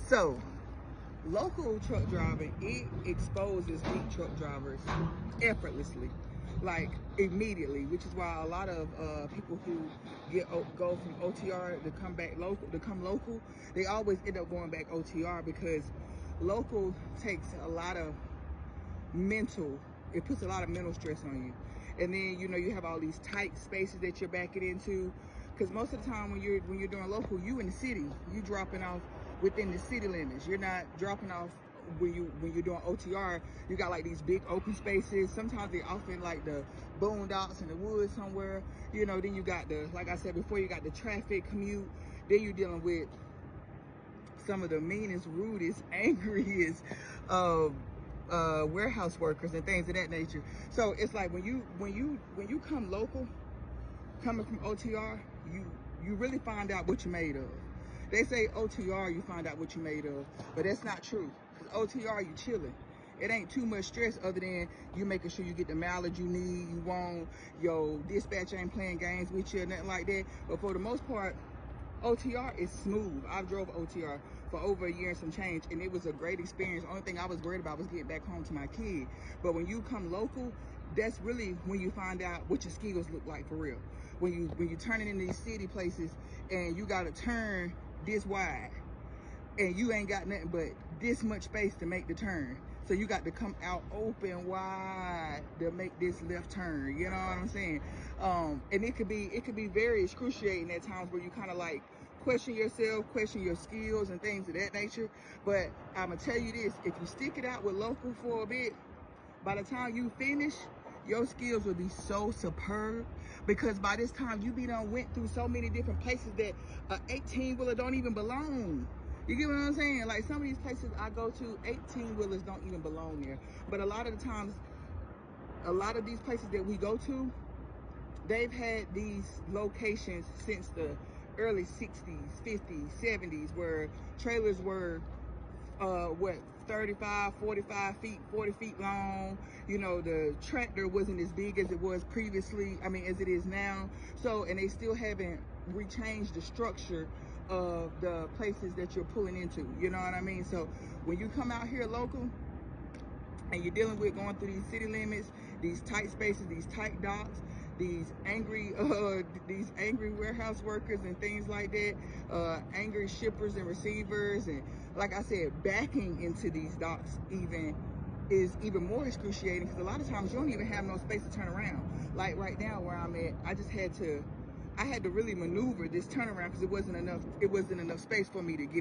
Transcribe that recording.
So, local truck driving, it exposes deep truck drivers effortlessly, like immediately, which is why a lot of people who go from OTR to come local, they always end up going back OTR because local takes a lot of mental, it puts a lot of mental stress on you. And then you have all these tight spaces that you're backing into, because most of the time when you're doing local, you in the city, you dropping off within the city limits. You're not dropping off when you're doing OTR. You got like these big open spaces. Sometimes they off in like the boondocks in the woods somewhere. Then you got the, like I said before, you got the traffic commute. Then you're dealing with some of the meanest, rudest, angriest warehouse workers and things of that nature. So it's like when you come local, coming from OTR, you really find out what you're made of. They say OTR, you find out what you're made of, but that's not true. Because OTR, you chilling. It ain't too much stress other than you making sure you get the mileage you need, you want, your dispatch ain't playing games with you or nothing like that. But for the most part, OTR is smooth. I've drove OTR for over a year and some change, and it was a great experience. Only thing I was worried about was getting back home to my kid. But when you come local, that's really when you find out what your skills look like for real. When you turning in these city places and you gotta turn this wide, and you ain't got nothing but this much space to make the turn. So you got to come out open wide to make this left turn. You know what I'm saying? And it could be very excruciating at times where you kind of like question yourself, question your skills and things of that nature. But I'm gonna tell you this: if you stick it out with local for a bit, by the time you finish, your skills will be so superb, because by this time you done went through so many different places that a 18-wheeler don't even belong. You get what I'm saying? Like some of these places I go to, 18-wheelers don't even belong there. But a lot of the times, a lot of these places that we go to, they've had these locations since the early 60s, 50s, 70s, where trailers were 35, 45 feet, 40 feet long. The tractor wasn't as big as it was previously, as it is now. So, and they still haven't rechanged the structure of the places that you're pulling into, you know what I mean? So when you come out here local and you're dealing with going through these city limits, these tight spaces, these tight docks, these angry warehouse workers and things like that, angry shippers and receivers, and like I said, backing into these docks is even more excruciating, because a lot of times you don't even have no space to turn around. Like right now where I'm at, I had to really maneuver this turnaround because it wasn't enough space for me to get